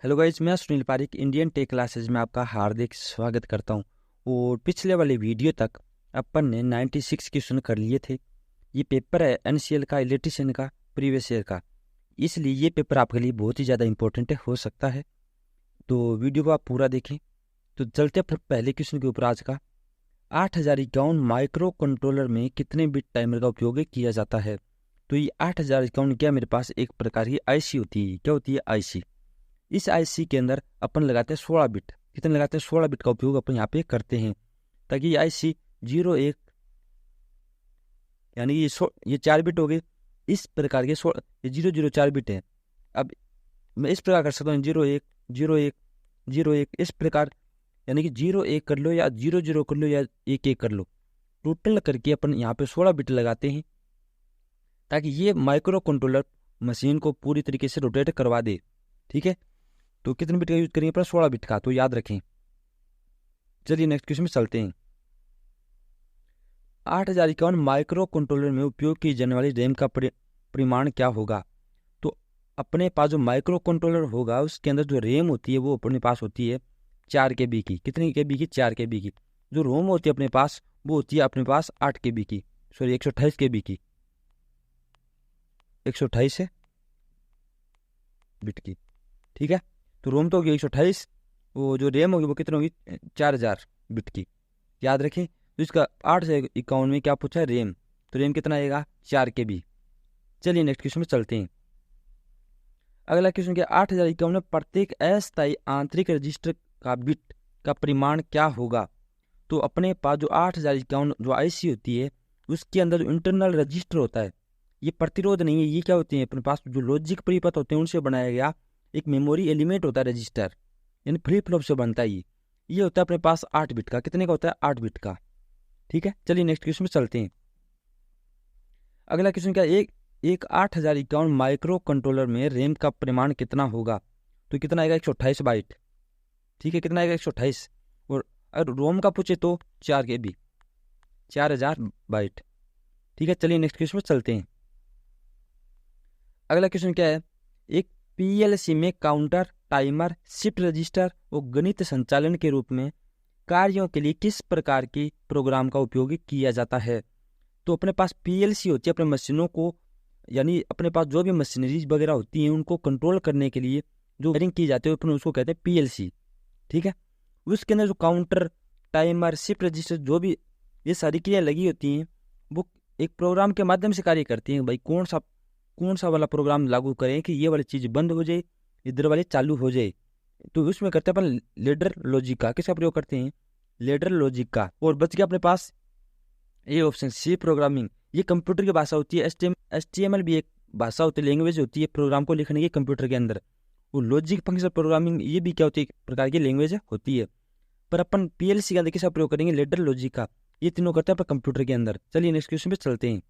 Hello guys, मैं Sunil Pareek Indian tech classes में आपका हार्दिक स्वागत करता हूं। और पिछले वाले वीडियो तक अपन ने 96 क्वेश्चन कर लिए थे। ये पेपर है एनसीएल का, इलेक्ट्रीशियन का, प्रीवियस ईयर का, इसलिए ये पेपर आपके लिए बहुत ही ज़्यादा इंपॉर्टेंट हो सकता है। तो वीडियो को आप पूरा देखें। तो चलते हैं पहले क्वेश्चन के ऊपर आज का। 8051 माइक्रो कंट्रोलर में कितने बिट टाइमर का उपयोग किया जाता है? तो ये 8051 क्या, मेरे पास एक प्रकार की आईसी होती है। क्या होती है? आईसी। इस आईसी के अंदर अपन लगाते हैं 16 बिट। कितने लगाते हैं? 16 बिट का उपयोग अपन यहाँ पे करते हैं, ताकि ये आईसी 01 यानी ये 4 बिट हो गए। इस प्रकार के 16 ये 004 बिट है। अब मैं इस प्रकार कर सकता हूँ 01 01 01 इस प्रकार, यानी कि 01 कर लो या 00 कर लो या 11 कर लो। टोटल करके अपन यहाँ पे 16 बिट लगाते हैं, ताकि ये माइक्रो कंट्रोलर मशीन को पूरी तरीके से रोटेट करवा दे। ठीक है, तो कितने बिट का यूज करेंगे अपना? 16 बिट का, तो याद रखें। चलिए नेक्स्ट क्वेश्चन में चलते हैं। 8051 माइक्रो कंट्रोलर में उपयोग की जाने वाली रैम का परिमाण क्या होगा? तो अपने पास जो माइक्रो कंट्रोलर होगा उसके अंदर जो रैम होती है वो अपने पास होती है 4 KB की। कितनी KB की? 4 KB की। जो रोम होती है अपने पास वो होती है अपने पास 8 KB की, सॉरी 128 KB की, 128 है बिट की। ठीक है, तो रोम तो होगी 128, वो जो रैम होगी वो कितनी होगी? 4000 बिट की। याद रखें। तो इसका 851 में क्या पूछा है? रैम। तो रैम कितना आएगा? 4 KB। चलिए नेक्स्ट क्वेश्चन में चलते हैं। अगला क्वेश्चन क्या? 8051 में प्रत्येक अस्थायी आंतरिक रजिस्टर का बिट का परिमाण क्या होगा? तो अपने पास जो 8051 जो आईसी होती है उसके अंदर जो इंटरनल रजिस्टर होता है, ये प्रतिरोध नहीं है। ये क्या होती है? अपने पास जो लॉजिक परिपथ होते हैं उनसे बनाया गया एक मेमोरी एलिमेंट होता है रजिस्टर, यानी फ्लिप फ्लॉप से बनता है। ये होता है अपने पास 8 बिट का। कितने का होता है? 8 बिट का। ठीक है, चलिए नेक्स्ट क्वेश्चन में चलते हैं। अगला क्वेश्चन क्या? एक 8051 माइक्रो कंट्रोलर में रैम का परिमाण कितना होगा? तो कितना आएगा? 128 बाइट। ठीक है, कितना आएगा? 128। और अगर रोम का पूछे तो 4 KB, 4000 बाइट। ठीक है, चलिए नेक्स्ट क्वेश्चन में चलते हैं। अगला क्वेश्चन क्या है? एक PLC में काउंटर, टाइमर, शिफ्ट रजिस्टर और गणित संचालन के रूप में कार्यों के लिए किस प्रकार के प्रोग्राम का उपयोग किया जाता है? तो अपने पास PLC होती है अपने मशीनों को, यानी अपने पास जो भी मशीनरीज वगैरह होती हैं उनको कंट्रोल करने के लिए जो वायरिंग की जाती है अपने उसको कहते हैं PLC। ठीक है, उसके अंदर जो काउंटर, टाइमर, शिफ्ट रजिस्टर, जो भी ये सारी क्रिया लगी होती हैं वो एक प्रोग्राम के माध्यम से कार्य करती हैं। भाई कौन सा वाला प्रोग्राम लागू करें कि ये वाली चीज़ बंद हो जाए, इधर वाली चालू हो जाए। तो उसमें करते हैं अपन लेडर लॉजिक का। किसका प्रयोग करते हैं? लेडर लॉजिक का। और बच गया अपने पास ये ऑप्शन सी प्रोग्रामिंग। ये कंप्यूटर की भाषा होती है। HTML भी एक भाषा होती है, लैंग्वेज होती है प्रोग्राम को लिखने की कंप्यूटर के अंदर। वो लॉजिक फंक्शन प्रोग्रामिंग ये भी क्या होती है? एक प्रकार की लैंग्वेज होती है। पर अपन PLC का किसका प्रयोग करेंगे? लेडर लॉजिक का। ये तीनों करते हैं अपन कंप्यूटर के अंदर। चलिए नेक्स्ट क्वेश्चन पे चलते हैं।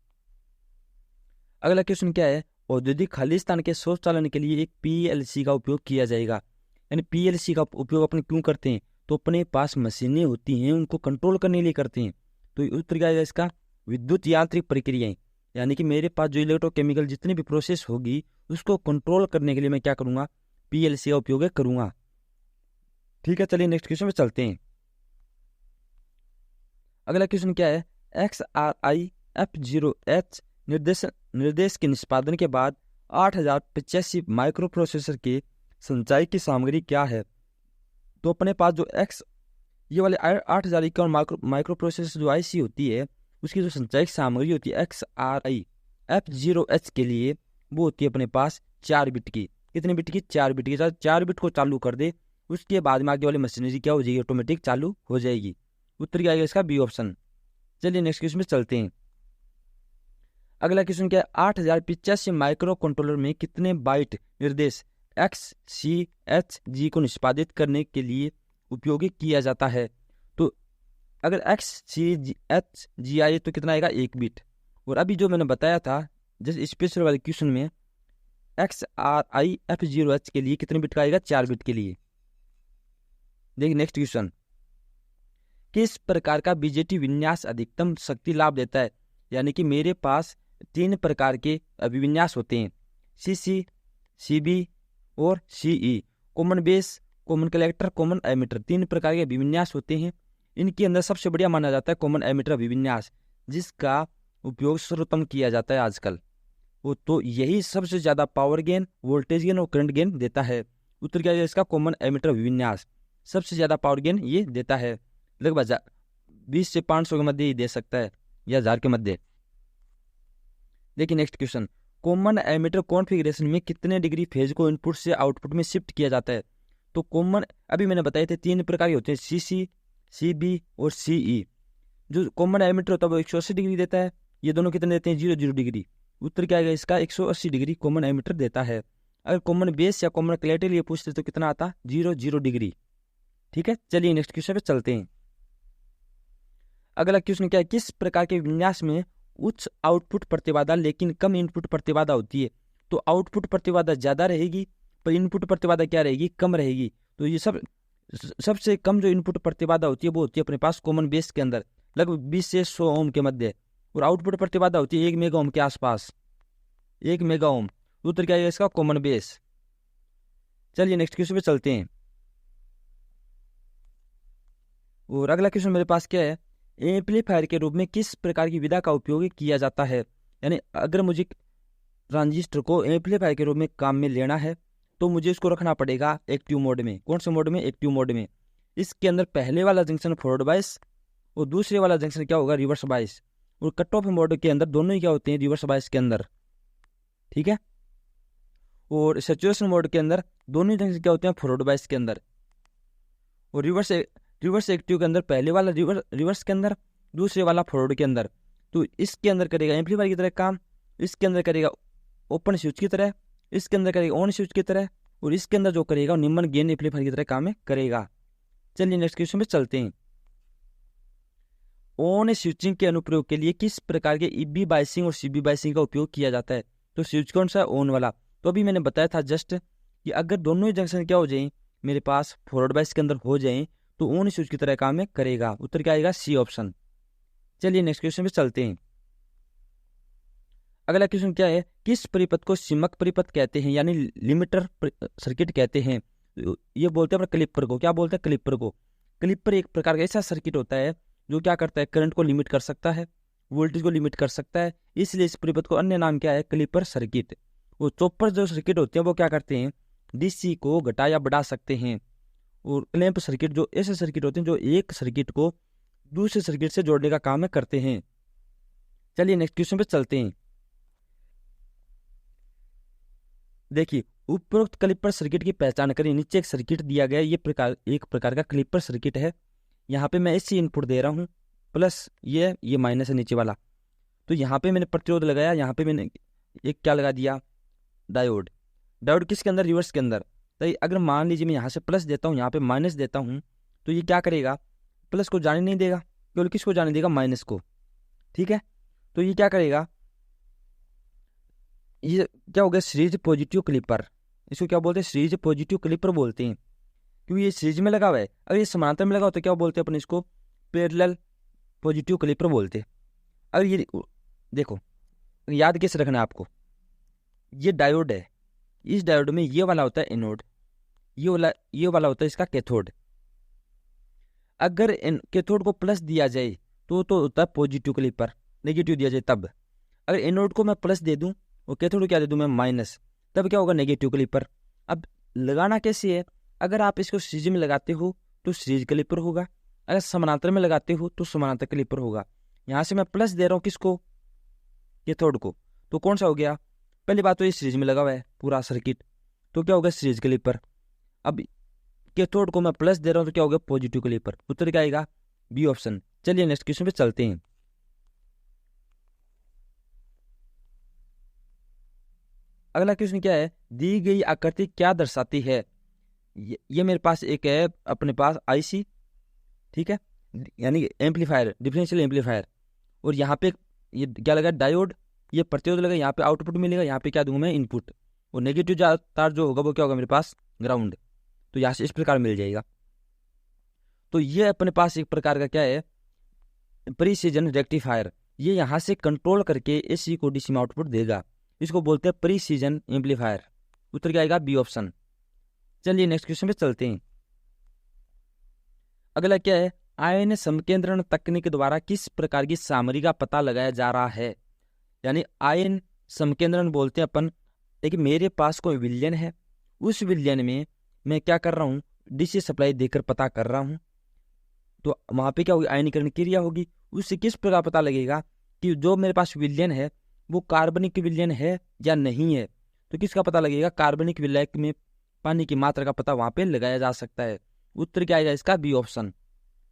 अगला क्वेश्चन क्या है? औद्योगिक खालिस्तान के स्वचालन के लिए एक PLC का उपयोग किया जाएगा। यानी PLC का उपयोग अपन क्यों करते हैं? तो अपने पास मशीनें होती हैं उनको कंट्रोल करने के लिए करते हैं। तो उत्तर क्या है इसका? विद्युत यांत्रिक प्रक्रियाएं। यानी कि मेरे पास जो इलेक्ट्रोकेमिकल जितनी भी प्रोसेस होगी उसको कंट्रोल करने के लिए मैं क्या करूंगा? PLC का उपयोग करूंगा। ठीक है, चलिए नेक्स्ट क्वेश्चन में चलते हैं। अगला क्वेश्चन क्या है? XRI F0H निर्देश के निष्पादन के बाद 8085 माइक्रो प्रोसेसर के संचाई की सामग्री क्या है? तो अपने पास जो ये वाले 8051 माइक्रो प्रोसेसर जो IC होती है उसकी जो संचाई की सामग्री होती है XRI F0H के लिए वो होती है अपने पास 4 बिट की। कितने बिट की? 4 बिट की। 4 बिट को चालू कर दे उसके बाद में आगे वाली मशीनरी क्या हो जाएगी? ऑटोमेटिक चालू हो जाएगी। उत्तर क्या आएगा इसका? B option. चलिए नेक्स्ट क्वेश्चन में चलते हैं। अगला क्वेश्चन क्या है? 8085 माइक्रो कंट्रोलर में कितने बाइट निर्देश XCHG को निष्पादित करने के लिए उपयोगी किया जाता है? तो अगर XCHG आए तो कितना आएगा? 1 बिट। और अभी जो मैंने बताया था जैसे स्पेशल वाले क्वेश्चन में XRI F0H के लिए कितने बिट का आएगा? 4 बिट के लिए। देखिए नेक्स्ट क्वेश्चन, किस प्रकार का BJT विन्यास अधिकतम शक्ति लाभ देता है? यानी कि मेरे पास 3 प्रकार के अभिविन्यास होते हैं, CC, CB और CE। Common base, common collector, common emitter, 3 प्रकार के अभिविन्यास होते हैं। इनके अंदर सबसे बढ़िया माना जाता है कॉमन एमिटर अभिविन्यास, जिसका उपयोग सर्वोत्तम किया जाता है आजकल। वो तो यही सबसे ज्यादा पावर गेन, वोल्टेज गेन और करंट गेन देता है। उत्तर क्या है इसका? कॉमन एमिटर अभिविन्यास सबसे ज्यादा पावर गेन ये देता है, लगभग 20 से 500 के मध्य ही दे सकता है, या 1000 के मध्य। देखिए next question, common emitter configuration में कितने डिग्री फेज को इनपुट से आउटपुट में शिफ्ट किया जाता है? तो कॉमन, अभी मैंने बताए थे 3 प्रकार के होते हैं, सीसी, सीबी और सीई। जो कॉमन एमिटर होता है वो 180 डिग्री देता है, ये दोनों कितने देते हैं? 0 डिग्री। उत्तर क्या आएगा इसका? 180 डिग्री कॉमन एमिटर देता है। अगर कॉमन बेस या कॉमन कलेक्टर ये पूछते तो कितना आता? 0 डिग्री। ठीक है, चलिए नेक्स्ट क्वेश्चन पे चलते हैं। अगला क्वेश्चन क्या है, किस प्रकार के विन्यास में उच्च आउटपुट प्रतिबाधा लेकिन कम इनपुट प्रतिबाधा होती है? तो आउटपुट प्रतिबाधा ज्यादा रहेगी पर इनपुट प्रतिबाधा क्या रहेगी? कम रहेगी। तो ये सबसे कम जो इनपुट प्रतिबाधा होती है वो होती है अपने पास कॉमन बेस के अंदर, लगभग 20 से 100 ओम के मध्य, और आउटपुट प्रतिबाधा होती है 1 मेगा ओम के आसपास, 1 मेगा ओम। उत्तर क्या है इसका? Common base. चलिए नेक्स्ट क्वेश्चन पे चलते हैं। और अगला क्वेश्चन मेरे पास क्या है, एम्पलीफायर के रूप में किस प्रकार की विधा का उपयोग किया जाता है? यानी अगर मुझे ट्रांजिस्टर को एम्पलीफायर के रूप में काम में लेना है तो मुझे इसको रखना पड़ेगा एक्टिव मोड में। कौन से मोड में? एक्टिव मोड में। इसके अंदर पहले वाला जंक्शन फॉरवर्ड बायस और दूसरे वाला जंक्शन क्या होगा? Reverse bias. और कट ऑफ मोड के अंदर दोनों ही क्या होते हैं? रिवर्स बायस के अंदर। ठीक है, और सैचुरेशन मोड के अंदर दोनों ही जंक्शन क्या होते हैं? फॉरवर्ड बायस के अंदर। और रिवर्स एक्टिव के अंदर पहले वाला रिवर्स के अंदर, दूसरे वाला फॉरवर्ड के अंदर। तो इसके अंदर करेगा एम्पलीफायर की तरह काम, इसके अंदर करेगा ओपन स्विच की तरह, इसके अंदर करेगा ऑन स्विच की तरह, और इसके अंदर जो करेगा निम्न गेन एम्पलीफायर की तरह काम में करेगा। चलिए नेक्स्ट क्वेश्चन पे चलते हैं। ऑन स्विचिंग के अनुप्रयोग के लिए किस प्रकार के ईबी बायसिंग और सीबी बायसिंग का उपयोग किया जाता है? तो स्विच कौन सा है? ऑन वाला। तो अभी मैंने बताया था जस्ट कि अगर दोनों ही जंक्शन क्या हो जाए मेरे पास फॉरवर्ड बायस के अंदर हो जाए तो ऑन स्विच की तरह काम में करेगा। उत्तर क्या आएगा? C option. चलिए नेक्स्ट क्वेश्चन पे चलते हैं। अगला क्वेश्चन क्या है, किस परिपथ को सीमक परिपथ कहते हैं, यानी लिमिटर सर्किट कहते हैं? ये बोलते हैं अपने क्लिपर को। क्या बोलते हैं? क्लिपर को। क्लिपर एक प्रकार का ऐसा सर्किट होता है जो क्या करता है? करंट को लिमिट कर सकता है, वोल्टेज को लिमिट कर सकता है, इसलिए इस परिपथ को अन्य नाम क्या है? Clipper circuit. वो चॉपर जो सर्किट होते हैं वो क्या करते हैं? डीसी को घटा या बढ़ा सकते हैं। और क्लैंप सर्किट जो ऐसे सर्किट होते हैं जो एक सर्किट को दूसरे सर्किट से जोड़ने का काम करते हैं। चलिए नेक्स्ट क्वेश्चन पे चलते हैं। देखिए, उपरोक्त क्लिपर सर्किट की पहचान करें। नीचे एक सर्किट दिया गया है, ये एक प्रकार का क्लिपर सर्किट है। यहाँ पे मैं इसी इनपुट दे रहा हूँ, प्लस ये माइनस है नीचे वाला। तो यहाँ पे मैंने प्रतिरोध लगाया, यहाँ पे मैंने एक क्या लगा दिया? डायोड। डायोड किसके अंदर? रिवर्स के अंदर। तो अगर मान लीजिए मैं यहाँ से प्लस देता हूँ, यहाँ पे माइनस देता हूँ, तो ये क्या करेगा? प्लस को जाने नहीं देगा, केवल किसको जाने देगा? माइनस को। ठीक है, तो ये क्या करेगा? ये क्या हो गया? Series positive clipper. इसको क्या बोलते हैं? सीरीज पॉजिटिव क्लिपर बोलते हैं, क्योंकि ये सीरीज में लगा हुआ है। अगर ये समानांतर में लगा हो तो क्या बोलते हैं अपन इसको? पैरेलल पॉजिटिव क्लिपर बोलते हैं। अगर ये देखो, याद कैसे रखना है आपको, ये डायोड है, इस डायोड में ये वाला होता है एनोड, ये वाला होता है इसका कैथोड। अगर कैथोड को प्लस दिया जाए तो होता है पॉजिटिव क्लिपर, नेगेटिव दिया जाए तब। अगर एनोड को मैं प्लस दे दूं और कैथोड क्या दे दूं मैं? माइनस, तब क्या होगा? Negative clipper. अब लगाना कैसे है? अगर आप इसको सीरीज में लगाते हो तो सीरीज क्लिपर होगा, अगर समानांतर में लगाते हो तो समानांतर क्लिपर होगा। यहाँ से मैं प्लस दे रहा हूँ किसको? कैथोड को, तो कौन सा हो गया? पहली बात तो ये सीरीज में लगा हुआ है पूरा सर्किट, तो क्या होगा? Series clipper. अब कैथोड को मैं प्लस दे रहा हूँ तो क्या होगा? Positive clipper. उत्तर क्या आएगा? B option. चलिए नेक्स्ट क्वेश्चन पे चलते हैं। अगला क्वेश्चन क्या है, दी गई आकृति क्या दर्शाती है? ये मेरे पास एक है अपने पास आईसी, ठीक है, यानी एम्पलीफायर, डिफरेंशियल एम्पलीफायर। और यहाँ पे ये क्या लगा? डायोड। ये प्रतिरोध लगा, यहाँ पे आउटपुट मिलेगा, यहाँ पे क्या दूंगा मैं? इनपुट। और नेगेटिव तार जो होगा वो क्या होगा मेरे पास? ग्राउंड। तो यहाँ से इस प्रकार मिल जाएगा। तो ये अपने पास एक प्रकार का क्या है? Precision rectifier. ये यहाँ से कंट्रोल करके एसी को डीसी में आउटपुट देगा, इसको बोलते हैं प्रीसीजन एम्पलीफायर। उत्तर क्या आएगा? B option. चलिए नेक्स्ट क्वेश्चन पे चलते हैं। अगला क्या है, आयन समकेंद्रण तकनीक द्वारा किस प्रकार की सामग्री का पता लगाया जा रहा है। यानी आयन समकेंद्रण बोलते हैं अपन, देखिए मेरे पास कोई विलयन है, उस विलयन में मैं क्या कर रहा हूँ, डीसी सप्लाई देकर पता कर रहा हूँ, तो वहां पे क्या होगी, आयनीकरण क्रिया होगी। उससे किस प्रकार पता लगेगा कि जो मेरे पास विलयन है वो कार्बनिक विलयन है या नहीं है। तो किसका पता लगेगा, कार्बनिक विलय में पानी की मात्रा का पता वहां पे लगाया जा सकता है। उत्तर क्या आएगा इसका, बी ऑप्शन।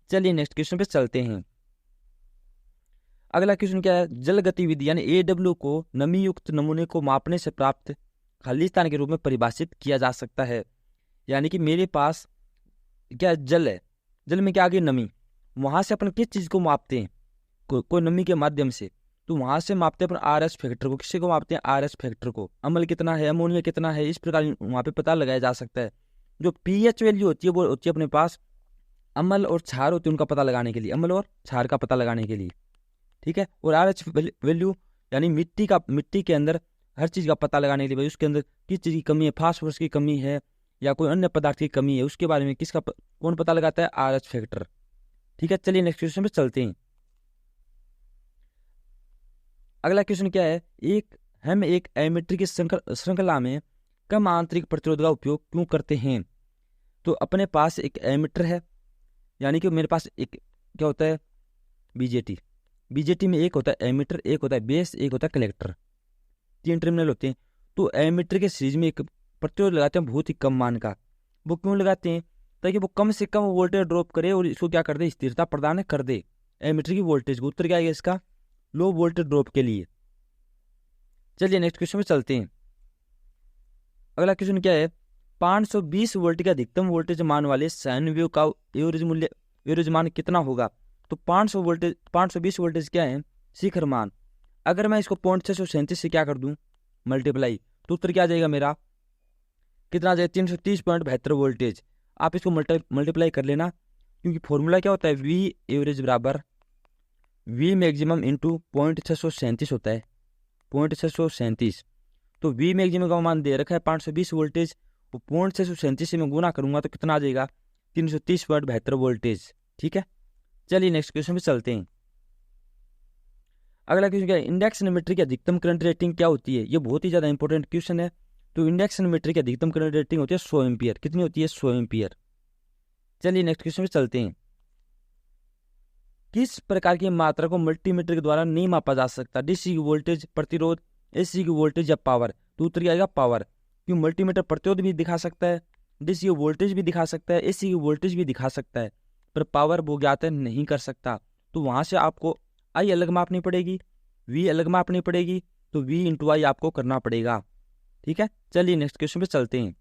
चलिए नेक्स्ट क्वेश्चन पे चलते हैं। अगला क्वेश्चन क्या है, जल गतिविधि यानी AW को नमी युक्त नमूने को मापने से प्राप्त खाली स्थान के रूप में परिभाषित किया जा सकता है। यानी कि मेरे पास क्या जल है, जल में क्या आ गई नमी, वहां से अपन किस चीज को मापते हैं, कोई नमी के माध्यम से, तो वहां से मापते हैं अपन RS फैक्टर को। किसी को मापते हैं, RS फैक्टर को। अम्ल कितना है, अमोनिया कितना है, इस प्रकार वहां पे पता लगाया जा सकता है। जो pH वैल्यू होती है वो होती है अपने पास अम्ल और क्षार होती है उनका पता लगाने के लिए, अम्ल और क्षार का पता लगाने के लिए, ठीक है। और RH वैल्यू यानी मिट्टी के अंदर हर चीज का पता लगाने के लिए, भाई उसके अंदर किस चीज की कमी है, फास्फोरस की कमी है या कोई अन्य पदार्थ की कमी है, उसके बारे में कौन पता लगाता है, RH फैक्टर, ठीक है। चलिए नेक्स्ट क्वेश्चन पे चलते हैं। अगला क्वेश्चन क्या है, हम एक एमिटर की श्रृंखला में कम आंतरिक प्रतिरोध का उपयोग क्यों करते हैं। तो अपने पास एक एमिटर है, यानी कि मेरे पास एक क्या होता है, बीजेटी में एक होता है एमिटर, एक होता है बेस, एक होता है कलेक्टर, 3 टर्मिनल होते हैं। तो एमिटर के सीरीज में एक प्रतिरोध लगाते हैं बहुत ही कम मान का। वो क्यों लगाते हैं, ताकि वो कम से कम वोल्टेज ड्रॉप करे और इसको क्या कर दे, स्थिरता प्रदान कर दे एमिटर की वोल्टेज को। उत्तर क्या आएगा इसका, लो वोल्टेज ड्रॉप के लिए। चलिए नेक्स्ट क्वेश्चन में चलते हैं। अगला क्वेश्चन क्या है, 520 वोल्ट का अधिकतम वोल्टेज मान वाले साइन वेव का एवरेज मान कितना होगा। तो 520 वोल्टेज क्या है, शिखर मान। अगर मैं इसको 0.637 से क्या कर दूं, मल्टीप्लाई, तो उत्तर क्या आ जाएगा मेरा, कितना आ जाएगा, 330.72 वोल्टेज। आप इसको मल्टीप्लाई कर लेना, क्योंकि फॉर्मूला क्या होता है, वी एवरेज बराबर वी मैक्सिमम इंटू 0.637 होता है, 0.637। तो वी मैक्सिमम का मान दे रखा है 520 वोल्टेज, वो 0.637 से मैं गुना करूंगा तो कितना आ जाएगा, 330.72 वोल्टेज, ठीक है। चलिए नेक्स्ट क्वेश्चन पे चलते हैं। अगला क्वेश्चन क्या है, इंडेक्स एमीटर की अधिकतम करंट रेटिंग क्या होती है। ये बहुत ही ज्यादा इंपॉर्टेंट क्वेश्चन है। तो इंडेक्स एमीटर की अधिकतम करंट रेटिंग होती है 100 एम्पियर। कितनी होती है, 100 एम्पियर। चलिए नेक्स्ट क्वेश्चन पे चलते हैं। किस प्रकार की मात्रा को मल्टीमीटर के द्वारा नहीं मापा जा सकता, डीसी की वोल्टेज, प्रतिरोध, AC की वोल्टेज या पावर। तो उत्तर क्या आएगा, पावर। क्यों, मल्टीमीटर प्रतिरोध भी दिखा सकता है, DC की वोल्टेज भी दिखा सकता है, AC की वोल्टेज भी दिखा सकता है, पर पावर वो ज्ञात नहीं कर सकता। तो वहां से आपको I अलग मापनी पड़ेगी, V अलग मापनी पड़ेगी, तो V इंटू I आपको करना पड़ेगा, ठीक है। चलिए नेक्स्ट क्वेश्चन पे चलते हैं।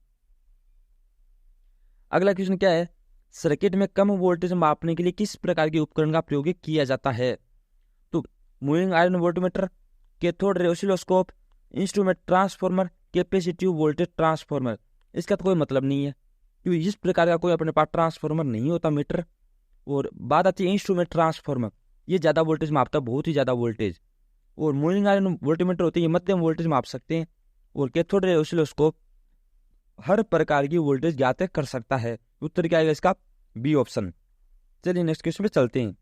अगला क्वेश्चन क्या है, सर्किट में कम वोल्टेज मापने के लिए किस प्रकार के उपकरण का प्रयोग किया जाता है। तो moving iron voltmeter, cathode ray oscilloscope, instrument transformer, capacitive voltage transformer. इसका तो कोई मतलब नहीं है, क्योंकि इस प्रकार का कोई अपने पास ट्रांसफार्मर नहीं होता मीटर। और बात आती है इंस्ट्रूमेंट ट्रांसफार्मर, ये ज़्यादा वोल्टेज मापता है, बहुत ही ज़्यादा वोल्टेज। और मूविंग आयरन वोल्टमीटर होते हैं, ये मध्यम वोल्टेज माप सकते हैं। और कैथोड रे ऑसिलोस्कोप हर प्रकार की वोल्टेज ज्ञात कर सकता है। उत्तर क्या आएगा इसका, बी ऑप्शन। चलिए नेक्स्ट क्वेश्चन पे चलते हैं।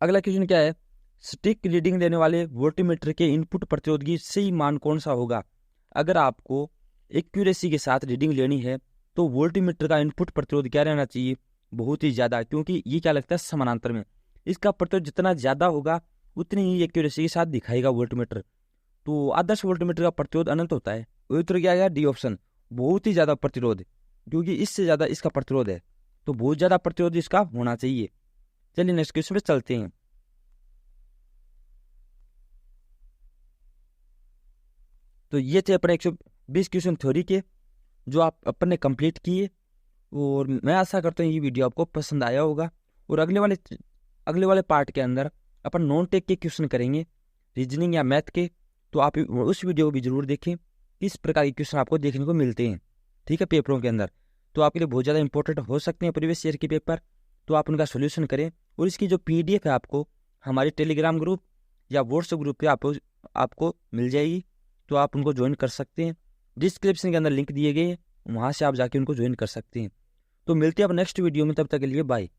अगला क्वेश्चन क्या है, स्टिक रीडिंग देने वाले वोल्टमीटर के इनपुट प्रतिरोध की सही मान कौन सा होगा। अगर आपको एक्यूरेसी के साथ रीडिंग लेनी है तो वोल्टमीटर का इनपुट प्रतिरोध क्या रहना चाहिए, बहुत ही ज्यादा, क्योंकि ये क्या लगता है समानांतर में। इसका प्रतिरोध जितना ज्यादा होगा उतनी ही एक्यूरेसी के साथ दिखाएगा वोल्टमीटर। तो आदर्श वोल्टमीटर का प्रतिरोध अनंत होता है। उत्तर क्या आएगा, डी ऑप्शन, बहुत ही ज्यादा प्रतिरोध, क्योंकि इससे ज्यादा इसका प्रतिरोध है, तो बहुत ज्यादा प्रतिरोध इसका होना चाहिए। चलिए नेक्स्ट क्वेश्चन पे चलते हैं। तो ये थे अपने 120 क्वेश्चन थ्योरी के, जो आप अपन ने कंप्लीट किए। और मैं आशा करता हूँ ये वीडियो आपको पसंद आया होगा। और अगले वाले पार्ट के अंदर अपन नॉन टेक के क्वेश्चन करेंगे, रीजनिंग या मैथ के। तो आप उस वीडियो को भी जरूर देखें, किस प्रकार के क्वेश्चन आपको देखने को मिलते हैं, ठीक है, पेपरों के अंदर। तो आपके लिए बहुत ज़्यादा इंपॉर्टेंट हो सकते हैं प्रीवियस ईयर के पेपर। तो आप उनका सोल्यूशन करें। और इसकी जो PDF है आपको हमारे टेलीग्राम ग्रुप या व्हाट्सएप ग्रुप पे आपको मिल जाएगी, तो आप उनको ज्वाइन कर सकते हैं। डिस्क्रिप्शन के अंदर लिंक दिए गए, वहाँ से आप जाके उनको ज्वाइन कर सकते हैं। तो मिलते हैं अब नेक्स्ट वीडियो में, तब तक के लिए बाय।